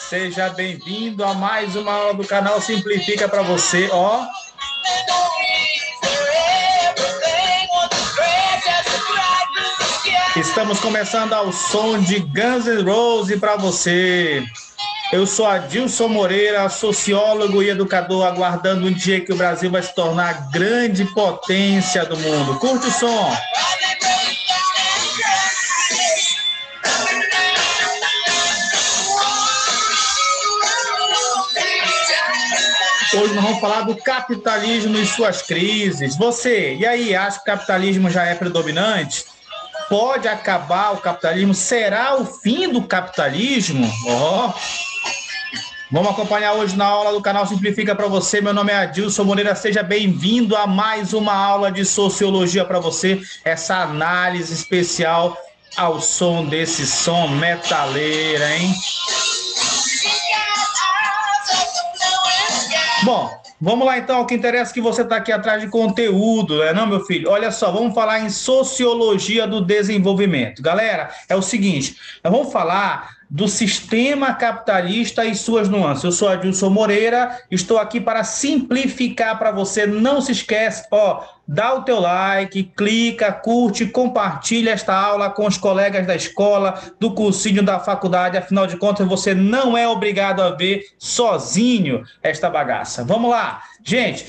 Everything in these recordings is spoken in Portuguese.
Seja bem-vindo a mais uma aula do canal Simplifica para você, ó. Estamos começando ao som de Guns N' Roses para você. Eu sou Adilson Moreira, sociólogo e educador, aguardando um dia que o Brasil vai se tornar a grande potência do mundo. Curte o som. Hoje nós vamos falar do capitalismo e suas crises. Você, e aí, acha que o capitalismo já é predominante? Pode acabar o capitalismo? Será o fim do capitalismo? Vamos acompanhar hoje na aula do canal Simplifica para você. Meu nome é Adilson Moreira, seja bem-vindo a mais uma aula de sociologia para você. Essa análise especial ao som desse som metaleira, hein? Bom, vamos lá então, o que interessa é que você está aqui atrás de conteúdo, não, meu filho? Olha só, vamos falar em sociologia do desenvolvimento. Galera, é o seguinte, nós vamos falar do sistema capitalista e suas nuances. Eu sou Adilson Moreira, estou aqui para simplificar para você. Não se esquece, dá o teu like, clica, curte, compartilha esta aula com os colegas da escola, do cursinho da faculdade. Afinal de contas, você não é obrigado a ver sozinho esta bagaça. Vamos lá, gente.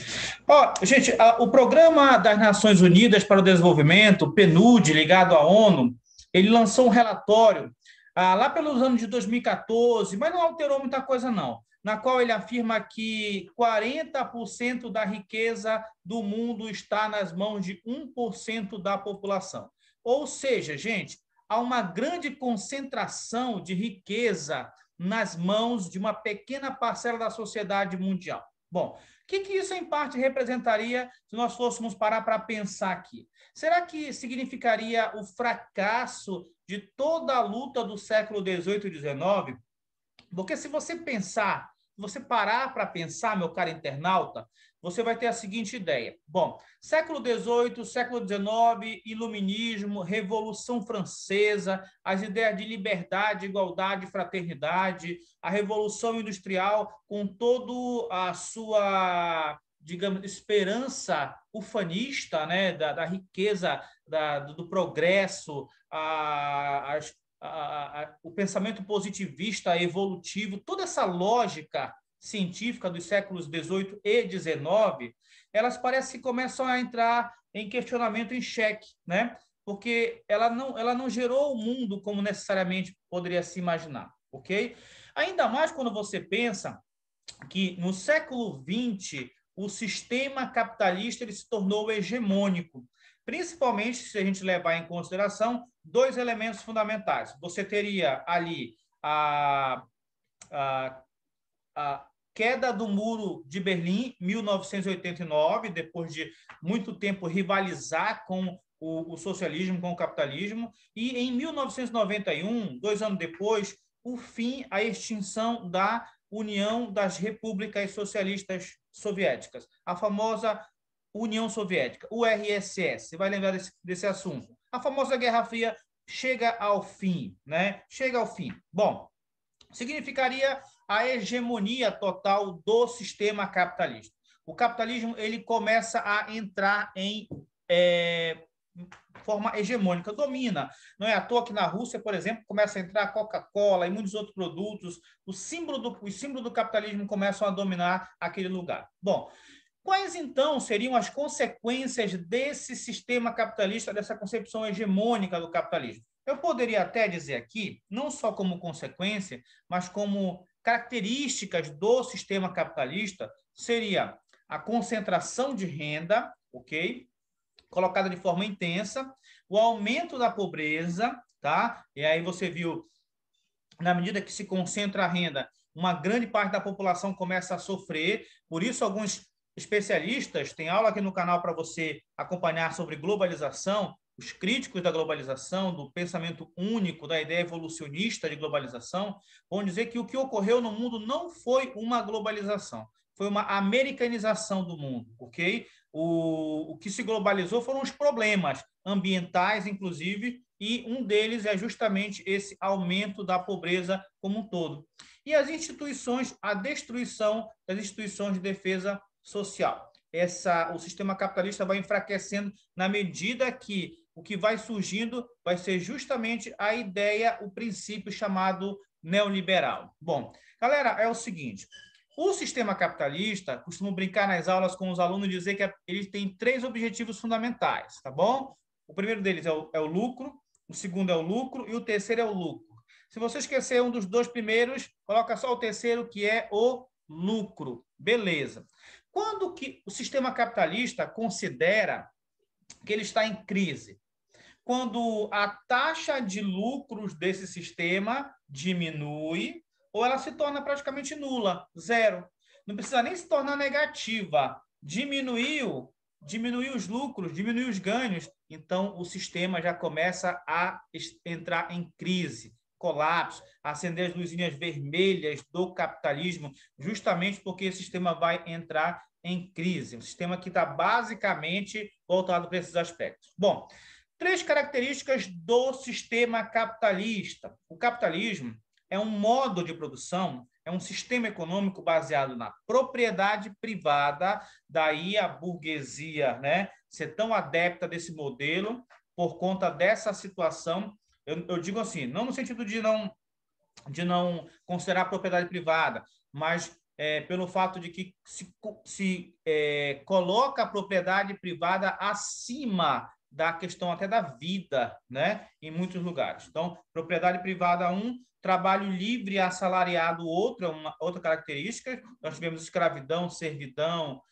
O Programa das Nações Unidas para o Desenvolvimento, o PNUD, ligado à ONU, ele lançou um relatório lá pelos anos de 2014, mas não alterou muita coisa, não, na qual ele afirma que 40% da riqueza do mundo está nas mãos de 1% da população. Ou seja, gente, há uma grande concentração de riqueza nas mãos de uma pequena parcela da sociedade mundial. Bom, o que isso, em parte, representaria se nós fôssemos parar para pensar aqui? Será que significaria o fracasso de toda a luta do século XVIII e XIX? Porque se você pensar, se você parar para pensar, meu caro internauta, você vai ter a seguinte ideia. Bom, século XVIII, século XIX, iluminismo, Revolução Francesa, as ideias de liberdade, igualdade, fraternidade, a Revolução Industrial, com toda a sua, digamos, esperança ufanista, né, da riqueza, do progresso, o pensamento positivista, evolutivo, toda essa lógica científica dos séculos XVIII e XIX, elas parecem que começam a entrar em questionamento, em xeque, né? Porque ela não gerou o mundo como necessariamente poderia se imaginar, ok? Ainda mais quando você pensa que no século XX o sistema capitalista ele se tornou hegemônico, principalmente se a gente levar em consideração dois elementos fundamentais. Você teria ali a queda do Muro de Berlim, 1989, depois de muito tempo rivalizar com o socialismo, com o capitalismo, e em 1991, 2 anos depois, o fim, a extinção da União das Repúblicas Socialistas Soviéticas, a famosa União Soviética, URSS. Você vai lembrar desse assunto. A famosa Guerra Fria chega ao fim, né? Chega ao fim. Bom, significaria a hegemonia total do sistema capitalista. O capitalismo ele começa a entrar em forma hegemônica, domina. Não é à toa que na Rússia, por exemplo, começa a entrar a Coca-Cola e muitos outros produtos. Os símbolos do capitalismo começam a dominar aquele lugar. Bom, quais, então, seriam as consequências desse sistema capitalista, dessa concepção hegemônica do capitalismo? Eu poderia até dizer aqui, não só como consequência, mas como características do sistema capitalista, seria a concentração de renda, ok? Colocada de forma intensa, o aumento da pobreza, tá? E aí você viu, na medida que se concentra a renda, uma grande parte da população começa a sofrer, por isso alguns especialistas, tem aula aqui no canal para você acompanhar sobre globalização, os críticos da globalização, do pensamento único, da ideia evolucionista de globalização, vão dizer que o que ocorreu no mundo não foi uma globalização, foi uma americanização do mundo, ok? O que se globalizou foram os problemas ambientais, inclusive, e um deles é justamente esse aumento da pobreza como um todo. E as instituições, a destruição das instituições de defesa social. O sistema capitalista vai enfraquecendo na medida que o que vai surgindo vai ser justamente a ideia, o princípio chamado neoliberal. Bom, galera, é o seguinte, o sistema capitalista, costumo brincar nas aulas com os alunos e dizer que ele tem três objetivos fundamentais, tá bom? O primeiro deles é o lucro, o segundo é o lucro e o terceiro é o lucro. Se você esquecer um dos dois primeiros, coloca só o terceiro, que é o lucro. Beleza. Quando que o sistema capitalista considera que ele está em crise? Quando a taxa de lucros desse sistema diminui ou ela se torna praticamente nula, zero. Não precisa nem se tornar negativa. Diminuiu os lucros, diminuiu os ganhos, então o sistema já começa a entrar em crise, colapso, acender as luzinhas vermelhas do capitalismo, justamente porque esse sistema vai entrar em crise. Um sistema que está basicamente voltado para esses aspectos. Bom, três características do sistema capitalista. O capitalismo é um modo de produção, é um sistema econômico baseado na propriedade privada, daí a burguesia, né, ser tão adepta desse modelo por conta dessa situação. Eu digo assim, não no sentido de não considerar a propriedade privada, mas pelo fato de que se coloca a propriedade privada acima da questão até da vida, né? Em muitos lugares. Então, propriedade privada, trabalho livre e assalariado, outro, é uma outra característica. Nós tivemos escravidão, servidão,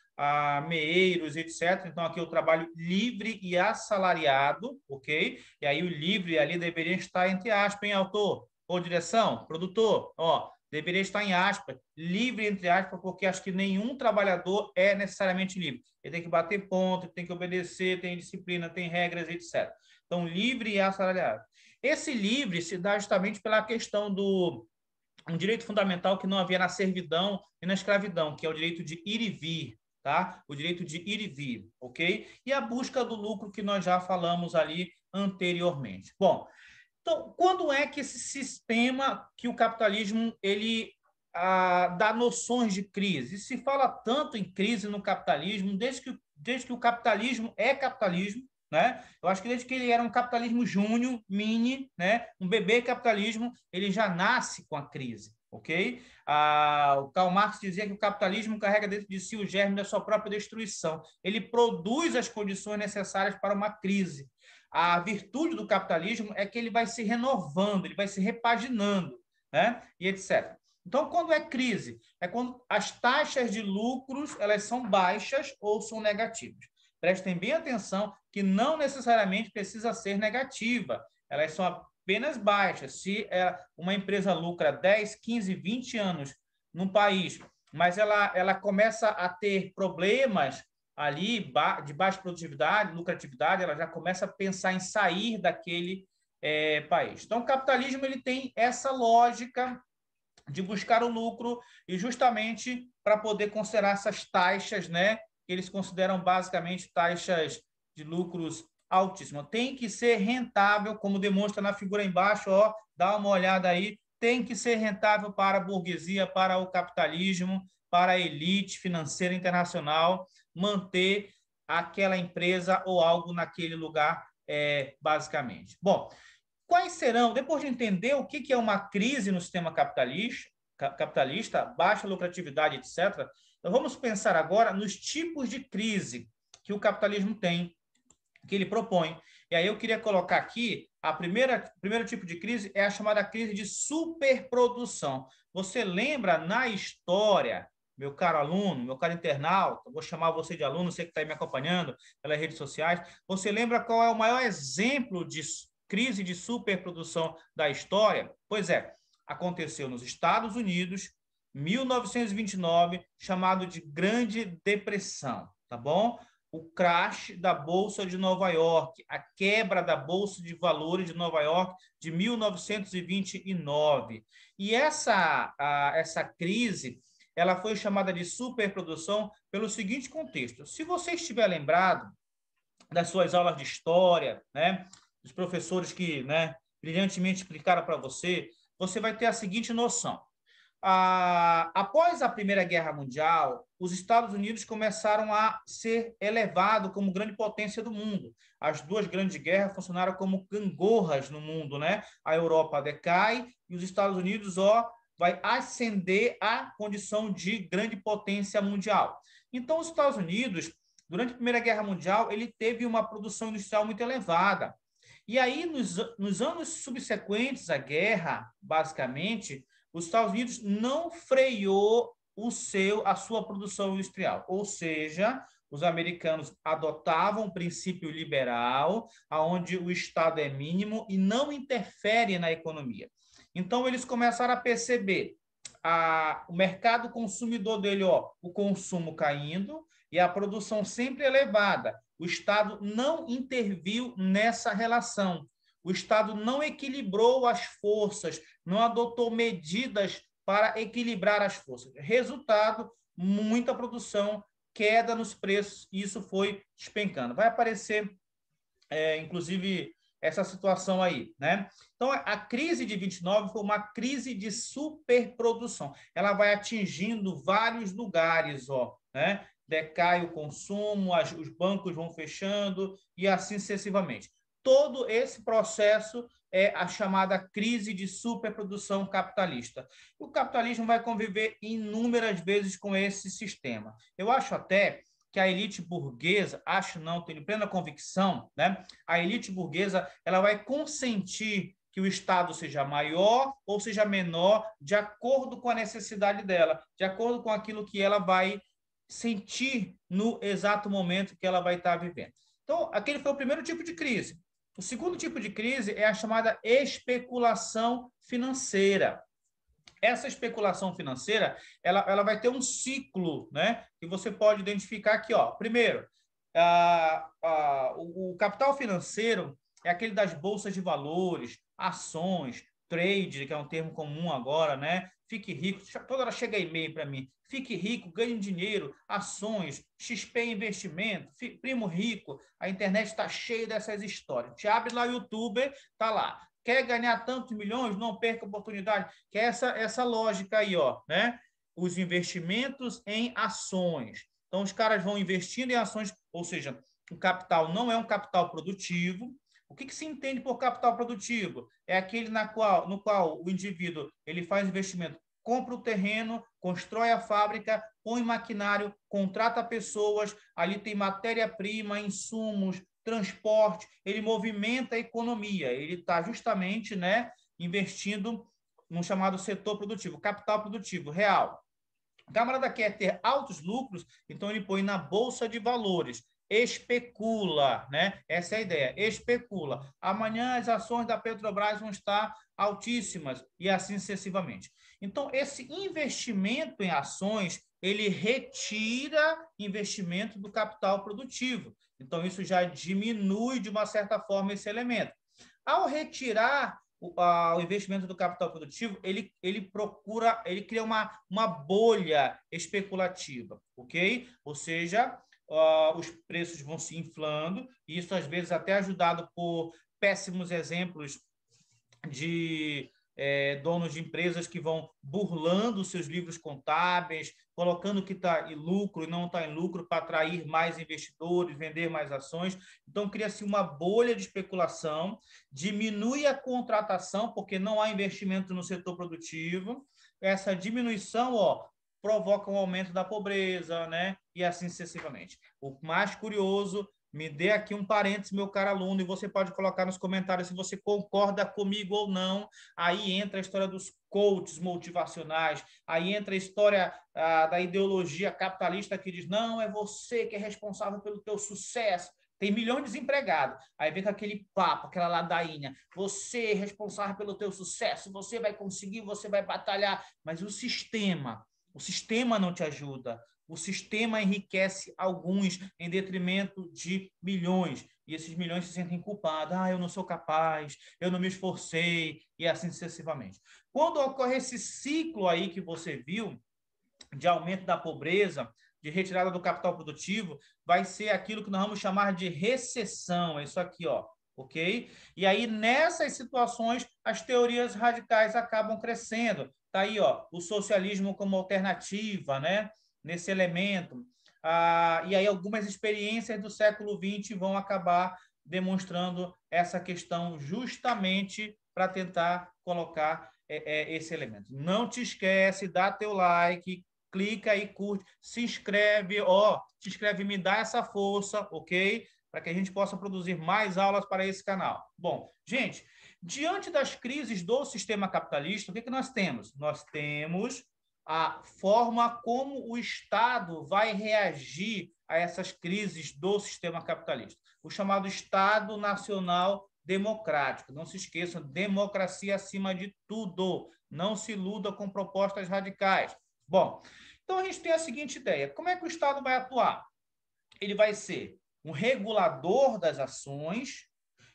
meeiros, etc. Então, aqui o trabalho livre e assalariado, ok? E aí o livre ali deveria estar entre aspas, hein, autor? Ou direção, produtor, ó, deveria estar em aspas, livre entre aspas, porque acho que nenhum trabalhador é necessariamente livre. Ele tem que bater ponto, tem que obedecer, tem disciplina, tem regras, etc. Então, livre e assalariado. Esse livre se dá justamente pela questão do um direito fundamental que não havia na servidão e na escravidão, que é o direito de ir e vir, tá? O direito de ir e vir, ok? E a busca do lucro que nós já falamos ali anteriormente. Bom, então, quando é que esse sistema, que o capitalismo, ele dá noções de crise? Se fala tanto em crise no capitalismo, desde que o capitalismo é capitalismo, né? Eu acho que desde que ele era um capitalismo júnior, mini, né? Um bebê capitalismo, ele já nasce com a crise, ok? O Karl Marx dizia que o capitalismo carrega dentro de si o germe da sua própria destruição. Ele produz as condições necessárias para uma crise. A virtude do capitalismo é que ele vai se renovando, ele vai se repaginando, né? E etc. Então, quando é crise? É quando as taxas de lucros elas são baixas ou são negativas. Prestem bem atenção que não necessariamente precisa ser negativa. Elas são apenas baixas. Se uma empresa lucra 10, 15, 20 anos num país, mas ela começa a ter problemas ali de baixa produtividade, lucratividade, ela já começa a pensar em sair daquele país. Então, o capitalismo ele tem essa lógica de buscar o lucro e justamente para poder considerar essas taxas, né? Que eles consideram basicamente taxas de lucros altíssimas. Tem que ser rentável, como demonstra na figura embaixo, ó, dá uma olhada aí, tem que ser rentável para a burguesia, para o capitalismo, para a elite financeira internacional, manter aquela empresa ou algo naquele lugar, basicamente. Bom, quais serão, depois de entender o que é uma crise no sistema capitalista, baixa lucratividade, etc., nós vamos pensar agora nos tipos de crise que o capitalismo tem, que ele propõe. E aí eu queria colocar aqui, primeiro tipo de crise é a chamada crise de superprodução. Você lembra na história, meu caro aluno, meu caro internauta, vou chamar você de aluno, você que está aí me acompanhando pelas redes sociais, você lembra qual é o maior exemplo de crise de superprodução da história? Pois é, aconteceu nos Estados Unidos, 1929, chamado de Grande Depressão, tá bom? O crash da Bolsa de Nova York, a quebra da Bolsa de Valores de Nova York de 1929. E essa crise ela foi chamada de superprodução pelo seguinte contexto. Se você estiver lembrado das suas aulas de história, né, dos professores que, né, brilhantemente explicaram para você, você vai ter a seguinte noção. Após a Primeira Guerra Mundial, os Estados Unidos começaram a ser elevados como grande potência do mundo. As duas grandes guerras funcionaram como gangorras no mundo, né? A Europa decai e os Estados Unidos, vai ascender à condição de grande potência mundial. Então, os Estados Unidos, durante a Primeira Guerra Mundial, ele teve uma produção industrial muito elevada. E aí, nos anos subsequentes à guerra, basicamente, os Estados Unidos não freou a sua produção industrial, ou seja, os americanos adotavam o princípio liberal, onde o Estado é mínimo e não interfere na economia. Então, eles começaram a perceber o mercado consumidor dele, o consumo caindo e a produção sempre elevada. O Estado não interviu nessa relação. O Estado não equilibrou as forças, não adotou medidas para equilibrar as forças. Resultado, muita produção, queda nos preços, e isso foi despencando. Vai aparecer, inclusive, essa situação aí, né? Então, a crise de 29 foi uma crise de superprodução. Ela vai atingindo vários lugares, né? Decai o consumo, os bancos vão fechando e assim sucessivamente. Todo esse processo é a chamada crise de superprodução capitalista. O capitalismo vai conviver inúmeras vezes com esse sistema. Eu acho até que a elite burguesa, acho não, tenho plena convicção, né? A elite burguesa, ela vai consentir que o Estado seja maior ou seja menor, de acordo com a necessidade dela, de acordo com aquilo que ela vai sentir no exato momento que ela vai estar vivendo. Então, aquele foi o primeiro tipo de crise. O segundo tipo de crise é a chamada especulação financeira. Essa especulação financeira, ela vai ter um ciclo, né? Que você pode identificar aqui, Primeiro, o capital financeiro é aquele das bolsas de valores, ações, trade, que é um termo comum agora, né? Fique rico, toda hora chega e-mail para mim. Fique rico, ganhe dinheiro, ações, XP investimento, primo rico. A internet está cheia dessas histórias. Te abre lá o YouTube, tá lá. Quer ganhar tantos milhões? Não perca a oportunidade. Que é essa lógica aí, né? Os investimentos em ações. Então, os caras vão investindo em ações, ou seja, o capital não é um capital produtivo. O que se entende por capital produtivo? É aquele no qual o indivíduo ele faz investimento, compra o terreno, constrói a fábrica, põe maquinário, contrata pessoas, ali tem matéria-prima, insumos, transporte, ele movimenta a economia, ele está justamente, né, investindo no chamado setor produtivo, capital produtivo real. O camarada quer ter altos lucros, então ele põe na bolsa de valores, especula, né? Essa é a ideia, especula. Amanhã as ações da Petrobras vão estar altíssimas e assim sucessivamente. Então, esse investimento em ações, ele retira investimento do capital produtivo. Então, isso já diminui, de uma certa forma, esse elemento. Ao retirar o investimento do capital produtivo, ele cria uma bolha especulativa, ok? Ou seja, os preços vão se inflando, e isso às vezes até ajudado por péssimos exemplos de donos de empresas que vão burlando seus livros contábeis, colocando que está em lucro e não está em lucro para atrair mais investidores, vender mais ações. Então, cria-se uma bolha de especulação, diminui a contratação, porque não há investimento no setor produtivo. Essa diminuição, provoca um aumento da pobreza, né? E assim sucessivamente. O mais curioso, me dê aqui um parênteses, meu caro aluno, e você pode colocar nos comentários se você concorda comigo ou não. Aí entra a história dos coaches motivacionais, aí entra a história da ideologia capitalista que diz, não, é você que é responsável pelo teu sucesso. Tem milhões de desempregados. Aí vem com aquele papo, aquela ladainha. Você é responsável pelo teu sucesso, você vai conseguir, você vai batalhar. Mas o sistema não te ajuda. O sistema enriquece alguns em detrimento de milhões. E esses milhões se sentem culpados. Eu não sou capaz, eu não me esforcei, e assim sucessivamente. Quando ocorre esse ciclo aí que você viu, de aumento da pobreza, de retirada do capital produtivo, vai ser aquilo que nós vamos chamar de recessão. É isso aqui, ok? E aí, nessas situações, as teorias radicais acabam crescendo. Está aí, ó, o socialismo como alternativa, né? Nesse elemento. E aí, algumas experiências do século XX vão acabar demonstrando essa questão justamente para tentar colocar esse elemento. Não te esquece, dá teu like, clica aí, curte, se inscreve, ó, se inscreve, me dá essa força, ok? Para que a gente possa produzir mais aulas para esse canal. Bom, gente, diante das crises do sistema capitalista, o que nós temos? Nós temos a forma como o Estado vai reagir a essas crises do sistema capitalista. O chamado Estado Nacional Democrático. Não se esqueçam, democracia acima de tudo. Não se iluda com propostas radicais. Bom, então a gente tem a seguinte ideia: como é que o Estado vai atuar? Ele vai ser um regulador das ações,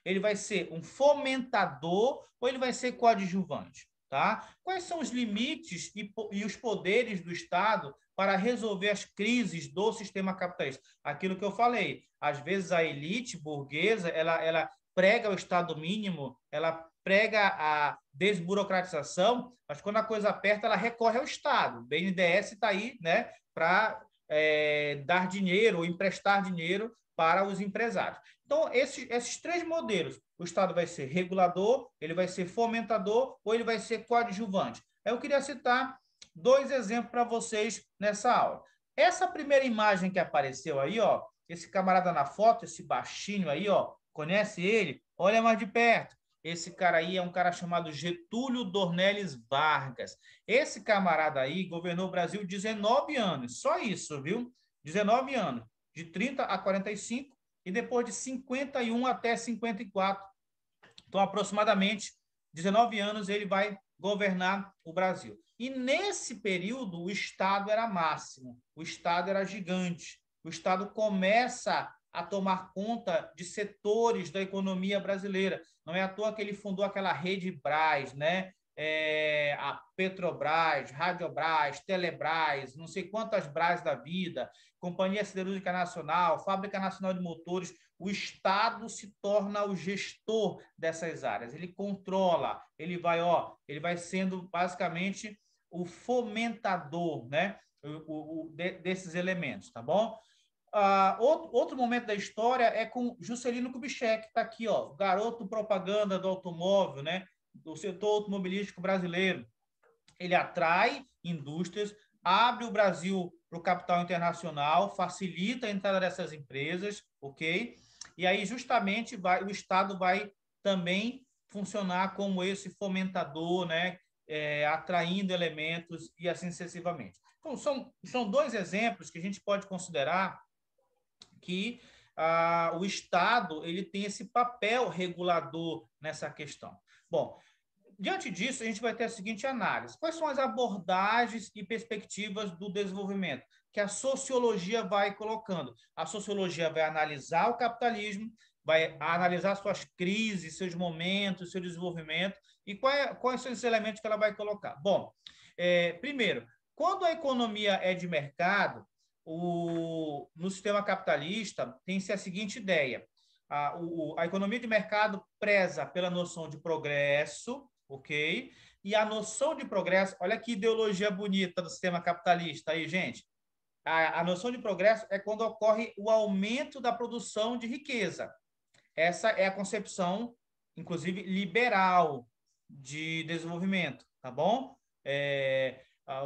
ele vai ser um fomentador ou ele vai ser coadjuvante? Tá? Quais são os limites e os poderes do Estado para resolver as crises do sistema capitalista? Aquilo que eu falei, às vezes a elite burguesa ela prega o Estado mínimo, ela prega a desburocratização, mas quando a coisa aperta, ela recorre ao Estado. O BNDES está aí, né, para dar dinheiro ou emprestar dinheiro para os empresários. Então, esses três modelos, o Estado vai ser regulador, ele vai ser fomentador ou ele vai ser coadjuvante. Eu queria citar dois exemplos para vocês nessa aula. Essa primeira imagem que apareceu aí, ó, esse camarada na foto, esse baixinho aí, ó, conhece ele? Olha mais de perto. Esse cara aí é um cara chamado Getúlio Dornelles Vargas. Esse camarada aí governou o Brasil 19 anos, só isso, viu? 19 anos, de 30 a 45 e depois de 51 até 54. Então, aproximadamente 19 anos ele vai governar o Brasil. E nesse período o Estado era máximo, o Estado era gigante. O Estado começa a tomar conta de setores da economia brasileira. Não é à toa que ele fundou aquela rede Brás, né? A Petrobras, Radiobras, Telebrás, não sei quantas Brás da vida, Companhia Siderúrgica Nacional, Fábrica Nacional de Motores. O Estado se torna o gestor dessas áreas, ele controla, ele vai sendo basicamente o fomentador, né, desses elementos, tá bom? Outro momento da história é com Juscelino Kubitschek, que está aqui, ó, garoto propaganda do automóvel, né, do setor automobilístico brasileiro. Ele atrai indústrias, abre o Brasil para o capital internacional, facilita a entrada dessas empresas, ok? E aí, justamente, o Estado vai também funcionar como esse fomentador, né? Atraindo elementos e assim sucessivamente. Então, são dois exemplos que a gente pode considerar que o Estado ele tem esse papel regulador nessa questão. Bom, diante disso, a gente vai ter a seguinte análise: quais são as abordagens e perspectivas do desenvolvimento que a sociologia vai colocando? A sociologia vai analisar o capitalismo, vai analisar suas crises, seus momentos, seu desenvolvimento, e quais são esses elementos que ela vai colocar? Bom, primeiro, quando a economia é de mercado, no sistema capitalista, tem-se a seguinte ideia: a economia de mercado preza pela noção de progresso, ok? E a noção de progresso, olha que ideologia bonita do sistema capitalista aí, gente. A noção de progresso é quando ocorre o aumento da produção de riqueza. Essa é a concepção, inclusive, liberal de desenvolvimento, tá bom?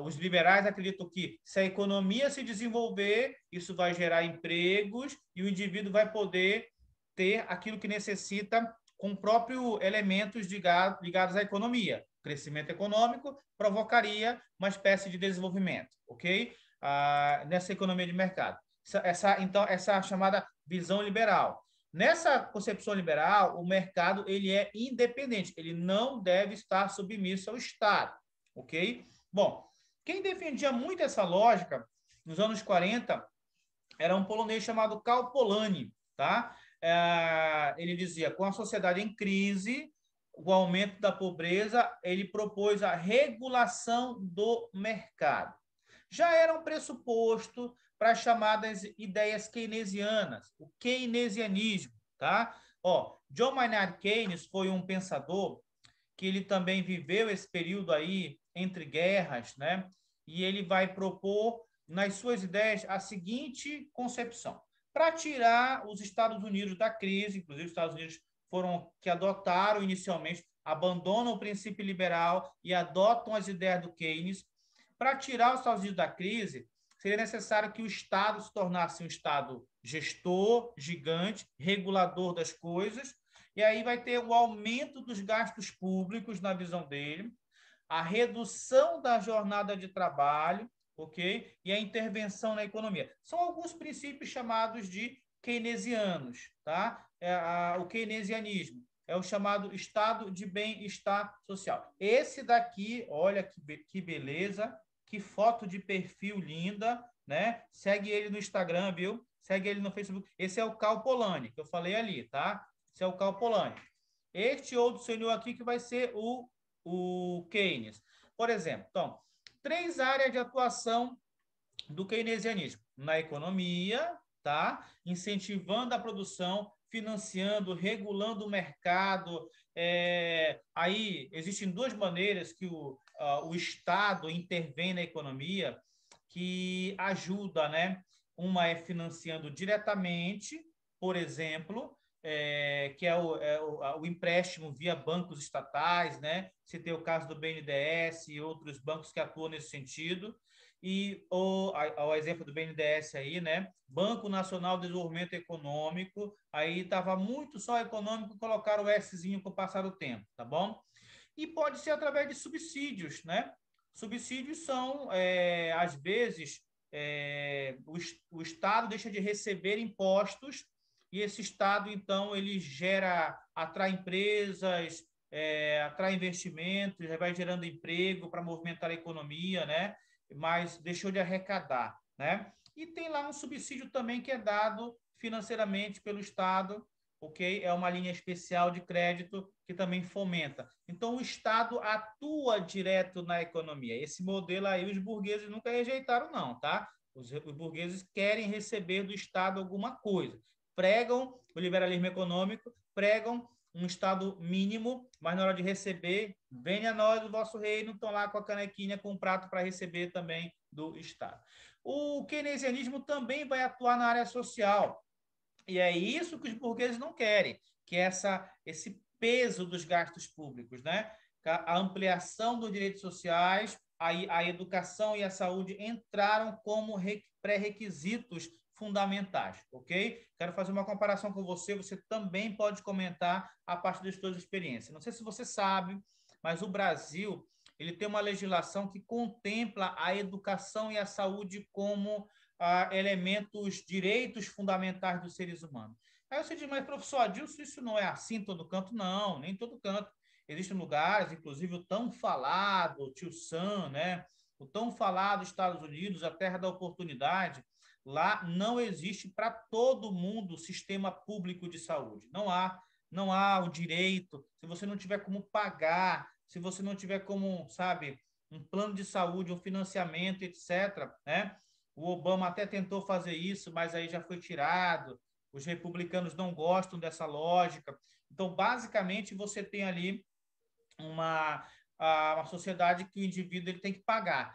Os liberais acreditam que se a economia se desenvolver, isso vai gerar empregos e o indivíduo vai poder ter aquilo que necessita com próprios elementos ligados à economia. O crescimento econômico provocaria uma espécie de desenvolvimento, ok? Nessa economia de mercado. Então, essa chamada visão liberal. Nessa concepção liberal, o mercado ele é independente, ele não deve estar submisso ao Estado, ok? Bom, quem defendia muito essa lógica nos anos 40 era um polonês chamado Karl Polanyi, tá? Ele dizia, com a sociedade em crise, o aumento da pobreza, ele propôs a regulação do mercado. Já era um pressuposto para as chamadas ideias keynesianas, o keynesianismo, tá? Ó, John Maynard Keynes foi um pensador que ele também viveu esse período aí entre guerras, né? E ele vai propor nas suas ideias a seguinte concepção: para tirar os Estados Unidos da crise, inclusive os Estados Unidos foram que adotaram inicialmente, abandonam o princípio liberal e adotam as ideias do Keynes. Para tirar os Estados Unidos da crise, seria necessário que o Estado se tornasse um Estado gestor, gigante, regulador das coisas, e aí vai ter o aumento dos gastos públicos, na visão dele, a redução da jornada de trabalho, ok? E a intervenção na economia. São alguns princípios chamados de keynesianos, tá? O keynesianismo é o chamado estado de bem-estar social. Esse daqui, olha que beleza, que foto de perfil linda, né? Segue ele no Instagram, viu? Segue ele no Facebook. Esse é o Cal Polanyi, que eu falei ali, tá? Esse é o Cal Polanyi. Este outro senhor aqui que vai ser o Keynes. Por exemplo, então, três áreas de atuação do keynesianismo: na economia, tá? Incentivando a produção, financiando, regulando o mercado. Aí existem duas maneiras que o Estado intervém na economia que ajuda, né? Uma é financiando diretamente, por exemplo, que é o empréstimo via bancos estatais, né? Você tem o caso do BNDES e outros bancos que atuam nesse sentido. E o exemplo do BNDES aí, né? Banco Nacional de Desenvolvimento Econômico, aí estava muito só econômico, colocaram o Szinho com o passar do tempo, tá bom? E pode ser através de subsídios, né? Subsídios são, às vezes, o Estado deixa de receber impostos e esse Estado, então, ele atrai empresas, atrai investimentos, vai gerando emprego para movimentar a economia, né? Mas deixou de arrecadar, né? E tem lá um subsídio também que é dado financeiramente pelo Estado, ok? É uma linha especial de crédito que também fomenta. Então, o Estado atua direto na economia. Esse modelo aí os burgueses nunca rejeitaram, não, tá? Os burgueses querem receber do Estado alguma coisa. Pregam o liberalismo econômico, pregam um Estado mínimo, mas na hora de receber, venha a nós o vosso reino, estão lá com a canequinha, com um prato para receber também do Estado. O keynesianismo também vai atuar na área social. E é isso que os burgueses não querem, que é esse peso dos gastos públicos, né? A ampliação dos direitos sociais, a educação e a saúde entraram como pré-requisitos fundamentais, ok? Quero fazer uma comparação com você, você também pode comentar a partir das suas experiências. Não sei se você sabe, mas o Brasil ele tem uma legislação que contempla a educação e a saúde como elementos, direitos fundamentais dos seres humanos. Aí você diz, mas professor Adilson, isso não é assim em todo canto? Não, nem em todo canto. Existem lugares, inclusive o tão falado Tio Sam, né? O tão falado Estados Unidos, a terra da oportunidade. Lá não existe para todo mundo sistema público de saúde. Não há o direito. Se você não tiver como pagar, se você não tiver como, sabe, um plano de saúde, um financiamento, etc., né? O Obama até tentou fazer isso, mas aí já foi tirado. Os republicanos não gostam dessa lógica. Então, basicamente, você tem ali uma sociedade que o indivíduo ele tem que pagar.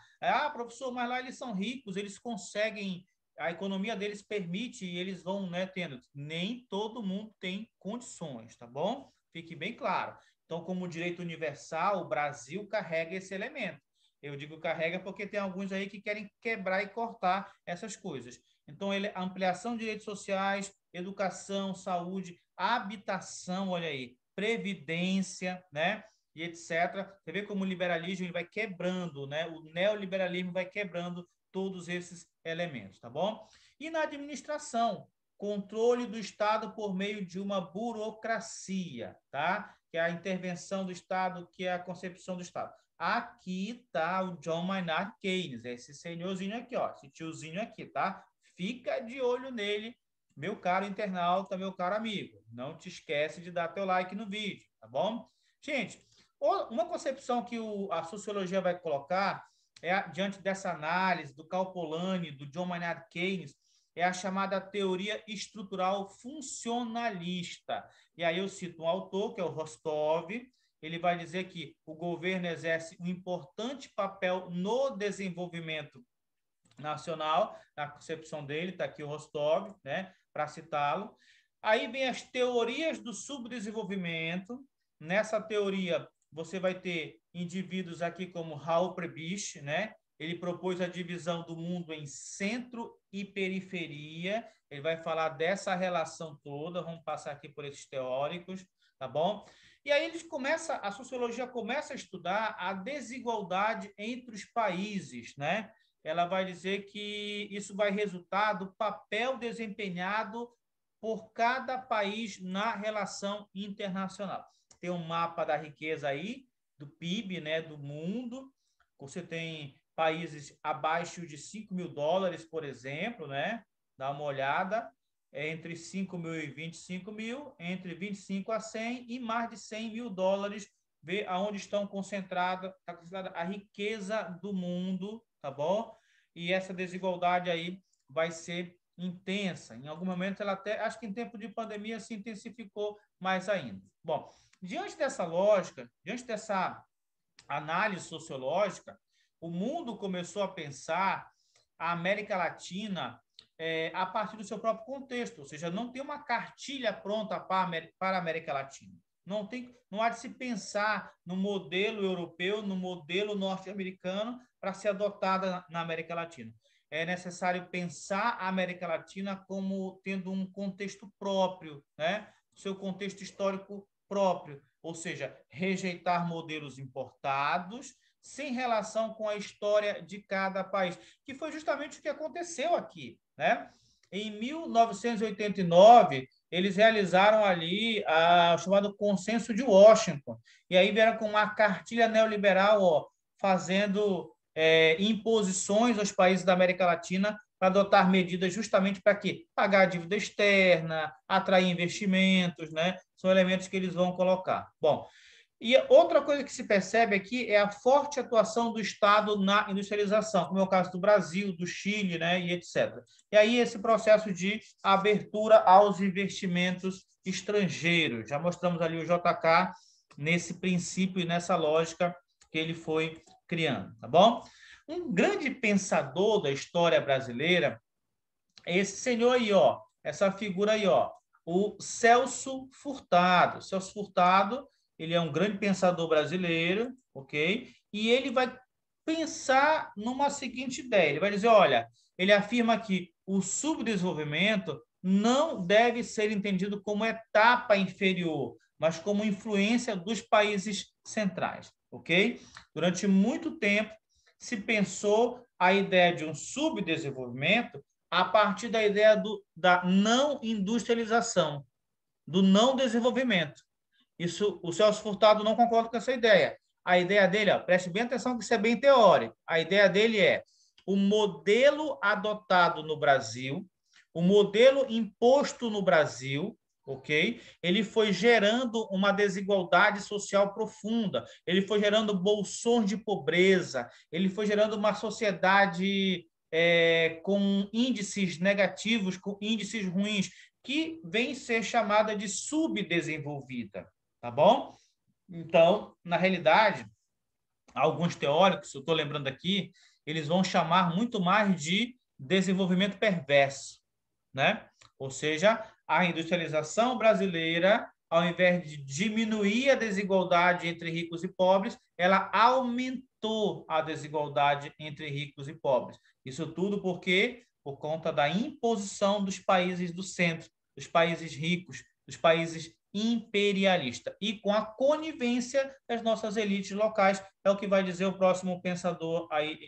Professor, mas lá eles são ricos, eles conseguem, a economia deles permite e eles vão, né, tendo. Nem todo mundo tem condições, tá bom? Fique bem claro. Então, como direito universal, o Brasil carrega esse elemento. Eu digo carrega porque tem alguns aí que querem quebrar e cortar essas coisas. Então, ampliação de direitos sociais, educação, saúde, habitação, olha aí, previdência, né? E etc. Você vê como o liberalismo ele vai quebrando, né? O neoliberalismo vai quebrando todos esses elementos, tá bom? E na administração, controle do Estado por meio de uma burocracia, tá? Que é a intervenção do Estado, que é a concepção do Estado. Aqui está o John Maynard Keynes, esse senhorzinho aqui, ó, esse tiozinho aqui, tá? Fica de olho nele, meu caro internauta, meu caro amigo. Não te esquece de dar teu like no vídeo, tá bom? Gente, uma concepção que a sociologia vai colocar diante dessa análise do Karl Polanyi, do John Maynard Keynes, é a chamada teoria estrutural funcionalista. E aí eu cito um autor, que é o Rostov. Ele vai dizer que o governo exerce um importante papel no desenvolvimento nacional, na concepção dele, está aqui o Rostov, né, para citá-lo. Aí vem as teorias do subdesenvolvimento. Nessa teoria, você vai ter indivíduos aqui como Raul Prebisch, né? Ele propôs a divisão do mundo em centro e periferia. Ele vai falar dessa relação toda. Vamos passar aqui por esses teóricos, tá bom? E aí a sociologia começa a estudar a desigualdade entre os países, né? Ela vai dizer que isso vai resultar do papel desempenhado por cada país na relação internacional. Tem um mapa da riqueza aí, do PIB, né, do mundo. Você tem países abaixo de 5 mil dólares, por exemplo, né? Dá uma olhada, entre 5 mil e 25 mil, entre 25 a 100 e mais de 100 mil dólares. Vê aonde estão concentrada a riqueza do mundo, tá bom? E essa desigualdade aí vai ser intensa. Em algum momento ela até, acho que em tempo de pandemia se intensificou mais ainda. Bom, diante dessa lógica, diante dessa análise sociológica, o mundo começou a pensar a América Latina a partir do seu próprio contexto, ou seja, não tem uma cartilha pronta para a América Latina. Não há de se pensar no modelo europeu, no modelo norte-americano para ser adotada na América Latina. É necessário pensar a América Latina como tendo um contexto próprio, né? Seu contexto histórico próprio, ou seja, rejeitar modelos importados sem relação com a história de cada país, que foi justamente o que aconteceu aqui, né? Em 1989, eles realizaram ali o chamado Consenso de Washington, e aí vieram com uma cartilha neoliberal, ó, fazendo imposições aos países da América Latina para adotar medidas justamente para quê? Pagar a dívida externa, atrair investimentos, né? São elementos que eles vão colocar. Bom, e outra coisa que se percebe aqui é a forte atuação do Estado na industrialização, como é o caso do Brasil, do Chile, né, e etc. E aí esse processo de abertura aos investimentos estrangeiros. Já mostramos ali o JK nesse princípio e nessa lógica que ele foi criando, tá bom? Um grande pensador da história brasileira é esse senhor aí, ó, essa figura aí, ó, o Celso Furtado. Celso Furtado, ele é um grande pensador brasileiro, ok? E ele vai pensar numa seguinte ideia. Ele vai dizer, olha, ele afirma que o subdesenvolvimento não deve ser entendido como etapa inferior, mas como influência dos países centrais, ok? Durante muito tempo se pensou a ideia de um subdesenvolvimento a partir da ideia da não industrialização, do não desenvolvimento. Isso, o Celso Furtado não concorda com essa ideia. A ideia dele, ó, preste bem atenção que isso é bem teórico. A ideia dele é o modelo adotado no Brasil, o modelo imposto no Brasil, ok? Ele foi gerando uma desigualdade social profunda, ele foi gerando bolsões de pobreza, ele foi gerando uma sociedade com índices negativos, com índices ruins, que vem ser chamada de subdesenvolvida, tá bom? Então, na realidade, alguns teóricos, eu estou lembrando aqui, eles vão chamar muito mais de desenvolvimento perverso, né? Ou seja, a industrialização brasileira, ao invés de diminuir a desigualdade entre ricos e pobres, ela aumentou a desigualdade entre ricos e pobres. Isso tudo porque por conta da imposição dos países do centro, dos países ricos, dos países imperialistas e com a conivência das nossas elites locais, é o que vai dizer o próximo pensador aí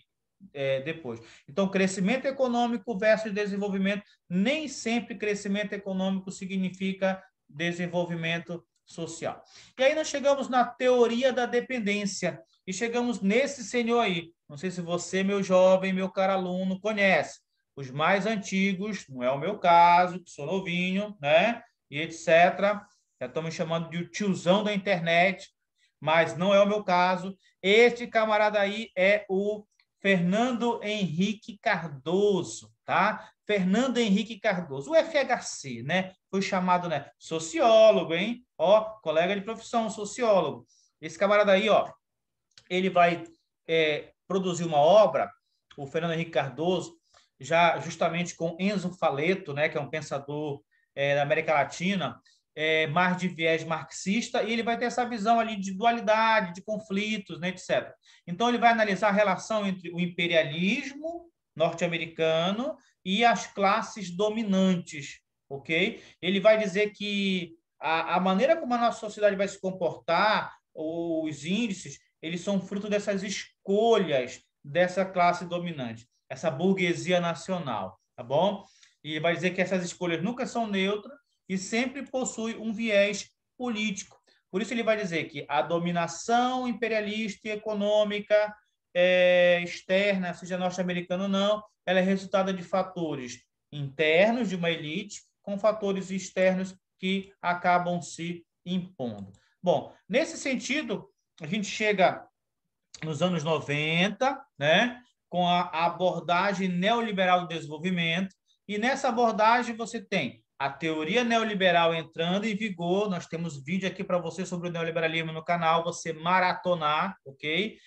depois. Então, crescimento econômico versus desenvolvimento, nem sempre crescimento econômico significa desenvolvimento social. E aí nós chegamos na teoria da dependência, e chegamos nesse senhor aí. Não sei se você, meu jovem, meu caro aluno, conhece. Os mais antigos, não é o meu caso, que sou novinho, né? E etc. Já estão me chamando de o tiozão da internet, mas não é o meu caso. Este camarada aí é o Fernando Henrique Cardoso, tá? Fernando Henrique Cardoso, o FHC, né? Foi chamado, né? Sociólogo, hein? Ó, colega de profissão, sociólogo. Esse camarada aí, ó, ele vai produzir uma obra, o Fernando Henrique Cardoso, já justamente com Enzo Faleto, né? Que é um pensador da América Latina, mais de viés marxista, e ele vai ter essa visão ali de dualidade, de conflitos, né, etc. Então, ele vai analisar a relação entre o imperialismo norte-americano e as classes dominantes, ok? Ele vai dizer que a maneira como a nossa sociedade vai se comportar, os índices, eles são fruto dessas escolhas dessa classe dominante, essa burguesia nacional, tá bom? E vai dizer que essas escolhas nunca são neutras e sempre possui um viés político. Por isso ele vai dizer que a dominação imperialista e econômica externa, seja norte-americana ou não, ela é resultado de fatores internos de uma elite com fatores externos que acabam se impondo. Bom, nesse sentido, a gente chega nos anos 90, né, com a abordagem neoliberal do desenvolvimento, e nessa abordagem você tem a teoria neoliberal entrando em vigor. Nós temos vídeo aqui para você sobre o neoliberalismo no canal, você maratonar, ok?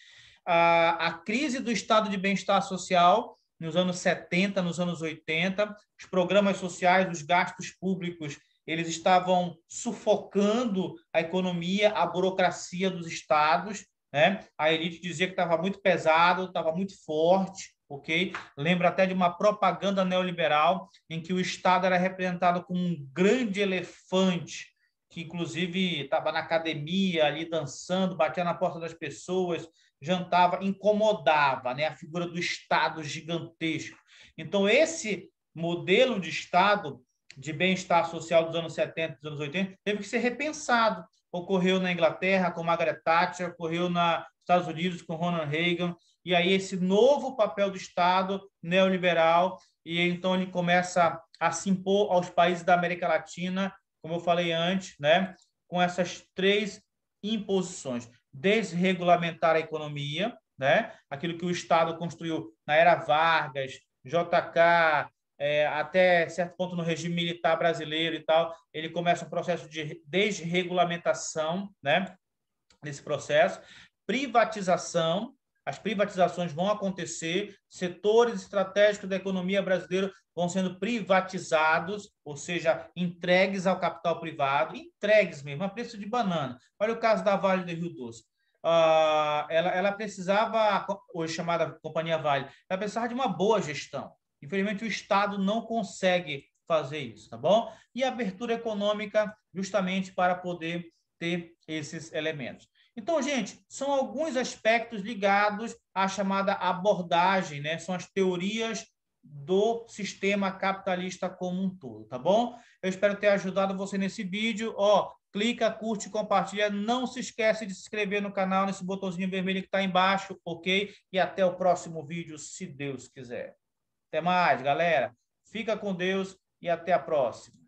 A crise do estado de bem-estar social nos anos 70, nos anos 80, os programas sociais, os gastos públicos, eles estavam sufocando a economia, a burocracia dos estados, né? A elite dizia que estava muito pesado, estava muito forte, ok? Lembra até de uma propaganda neoliberal em que o Estado era representado como um grande elefante, que inclusive estava na academia ali dançando, batia na porta das pessoas, jantava, incomodava, né? A figura do Estado gigantesco. Então, esse modelo de Estado de bem-estar social dos anos 70, dos anos 80, teve que ser repensado. Ocorreu na Inglaterra com Margaret Thatcher, ocorreu nos Estados Unidos com Ronald Reagan, e aí esse novo papel do Estado neoliberal, e então ele começa a se impor aos países da América Latina, como eu falei antes, né, com essas três imposições: desregulamentar a economia, né, aquilo que o Estado construiu na era Vargas, JK, até certo ponto no regime militar brasileiro e tal, ele começa um processo de desregulamentação, né, nesse processo, privatização. As privatizações vão acontecer, setores estratégicos da economia brasileira vão sendo privatizados, ou seja, entregues ao capital privado, entregues mesmo, a preço de banana. Olha o caso da Vale do Rio Doce. Ela precisava, hoje chamada Companhia Vale, ela precisava de uma boa gestão. Infelizmente, o Estado não consegue fazer isso, tá bom? E a abertura econômica, justamente para poder ter esses elementos. Então, gente, são alguns aspectos ligados à chamada abordagem, né? São as teorias do sistema capitalista como um todo, tá bom? Eu espero ter ajudado você nesse vídeo. Ó, clica, curte, compartilha. Não se esquece de se inscrever no canal, nesse botãozinho vermelho que está embaixo, ok? E até o próximo vídeo, se Deus quiser. Até mais, galera. Fica com Deus e até a próxima.